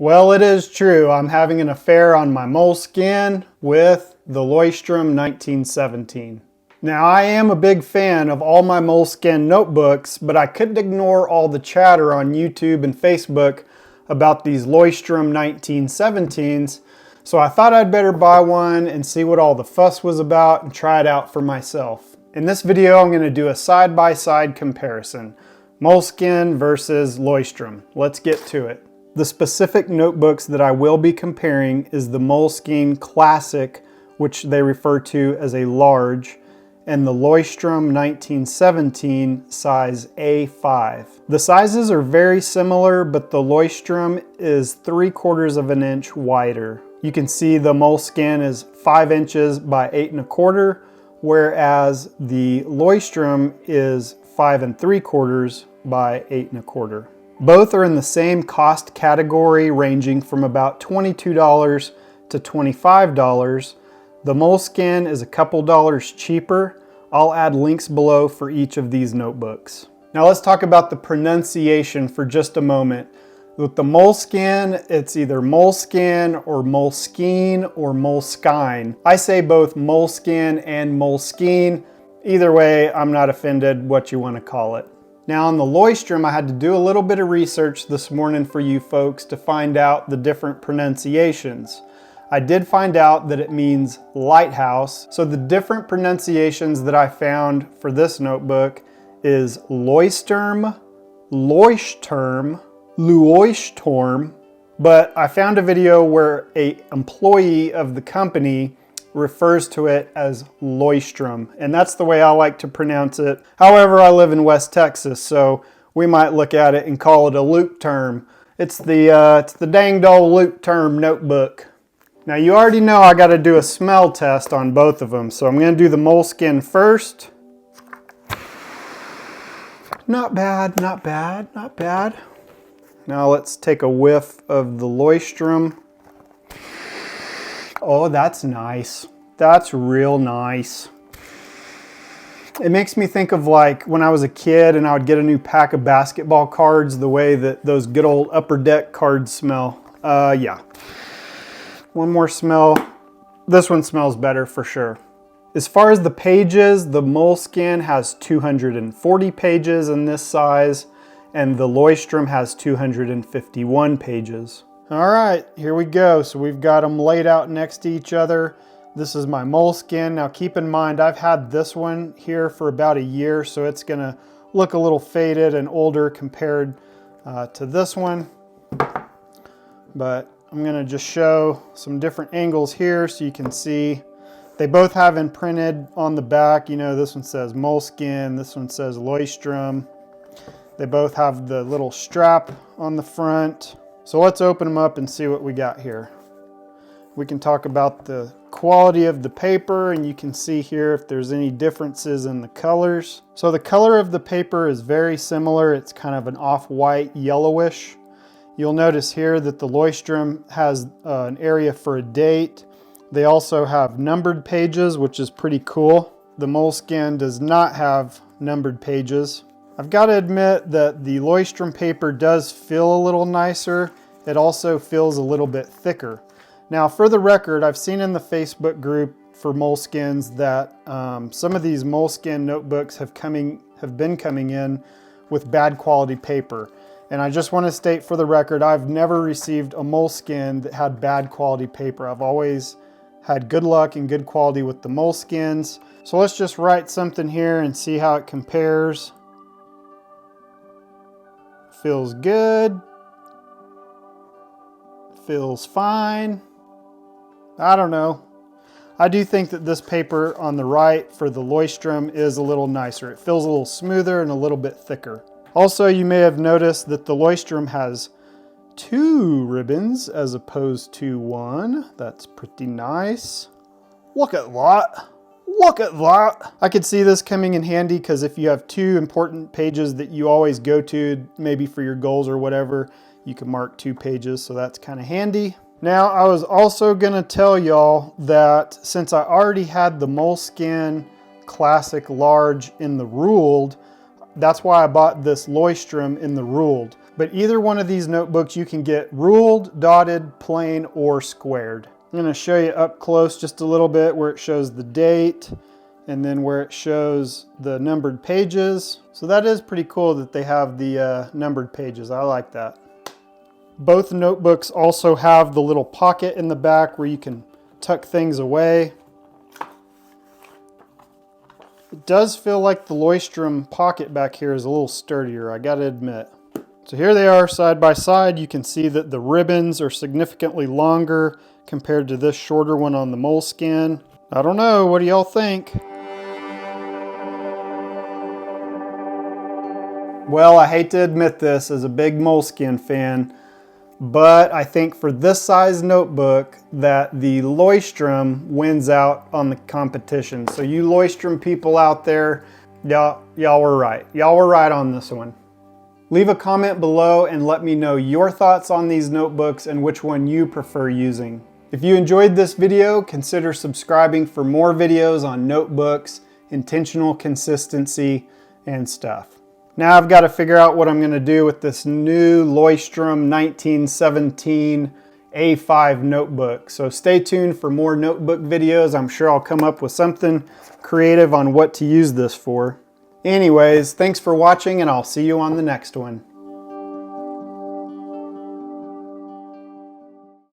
Well, it is true. I'm having an affair on my Moleskine with the Leuchtturm 1917. Now, I am a big fan of all my Moleskine notebooks, but I couldn't ignore all the chatter on YouTube and Facebook about these Leuchtturm 1917s, so I thought I'd better buy one and see what all the fuss was about and try it out for myself. In this video, I'm going to do a side-by-side comparison. Moleskine versus Leuchtturm. Let's get to it. The specific notebooks that I will be comparing is the Moleskine Classic, which they refer to as a large, and the Leuchtturm 1917 size A5. The sizes are very similar, but the Leuchtturm is 3/4 of an inch wider. You can see the Moleskine is 5 inches by 8 1/4, whereas the Leuchtturm is 5 3/4 by 8 1/4. Both are in the same cost category, ranging from about $22 to $25. The Moleskine is a couple dollars cheaper. I'll add links below for each of these notebooks. Now let's talk about the pronunciation for just a moment. With the Moleskine, it's either Moleskine or Moleskine or Moleskine. I say both Moleskine and Moleskine. Either way, I'm not offended what you want to call it. Now on the Leuchtturm, I had to do a little bit of research this morning for you folks to find out the different pronunciations. I did find out that it means lighthouse. So the different pronunciations that I found for this notebook is Leuchtturm, Leuchtturm, Leuchtturm, but I found a video where an employee of the company refers to it as Leuchtturm, and that's the way I like to pronounce it. However, I live in West Texas, so we might look at it and call it a Leuchtturm. It's the danged old Leuchtturm notebook. Now you already know I got to do a smell test on both of them, so I'm going to do the Moleskine first. Not bad, not bad, not bad. Now let's take a whiff of the Leuchtturm. Oh, that's nice. That's real nice. It makes me think of like when I was a kid and I would get a new pack of basketball cards, the way that those good old Upper Deck cards smell. Yeah. One more smell. This one smells better for sure. As far as the pages, the Moleskine has 240 pages in this size, and the Leuchtturm has 251 pages. All right, here we go. So we've got them laid out next to each other. This is my Moleskine. Now keep in mind, I've had this one here for about a year, so it's gonna look a little faded and older compared to this one. But I'm gonna just show some different angles here so you can see. They both have imprinted on the back. You know, this one says Moleskine, this one says Leuchtturm. They both have the little strap on the front. So let's open them up and see what we got here. We can talk about the quality of the paper, and you can see here if there's any differences in the colors. So the color of the paper is very similar. It's kind of an off-white yellowish. You'll notice here that the Leuchtturm has an area for a date. They also have numbered pages, which is pretty cool. The Moleskine does not have numbered pages. I've got to admit that the Leuchtturm paper does feel a little nicer. It also feels a little bit thicker. Now, for the record, I've seen in the Facebook group for Moleskines that some of these Moleskine notebooks have been coming in with bad quality paper. And I just want to state for the record, I've never received a Moleskine that had bad quality paper. I've always had good luck and good quality with the Moleskines. So let's just write something here and see how it compares. Feels good. Feels fine. I don't know. I do think that this paper on the right for the Leuchtturm is a little nicer. It feels a little smoother and a little bit thicker. Also, you may have noticed that the Leuchtturm has 2 ribbons as opposed to 1. That's pretty nice. Look at that. Look at that. I could see this coming in handy because if you have 2 important pages that you always go to, maybe for your goals or whatever, you can mark 2 pages, so that's kind of handy. Now, I was also gonna tell y'all that since I already had the Moleskine Classic Large in the ruled, that's why I bought this Leuchtturm in the ruled. But either one of these notebooks you can get ruled, dotted, plain, or squared. I'm going to show you up close just a little bit where it shows the date and then where it shows the numbered pages. So that is pretty cool that they have the numbered pages. I like that. Both notebooks also have the little pocket in the back where you can tuck things away. It does feel like the Leuchtturm pocket back here is a little sturdier, I gotta admit. So here they are side by side. You can see that the ribbons are significantly longer compared to this shorter one on the Moleskine. I don't know, what do y'all think? Well, I hate to admit this as a big Moleskine fan, but I think for this size notebook that the Leuchtturm wins out on the competition. So you Leuchtturm people out there, y'all were right. Y'all were right on this one. Leave a comment below and let me know your thoughts on these notebooks and which one you prefer using. If you enjoyed this video, consider subscribing for more videos on notebooks, intentional consistency, and stuff. Now I've got to figure out what I'm going to do with this new Leuchtturm 1917 A5 notebook. So stay tuned for more notebook videos. I'm sure I'll come up with something creative on what to use this for. Anyways, thanks for watching and I'll see you on the next one.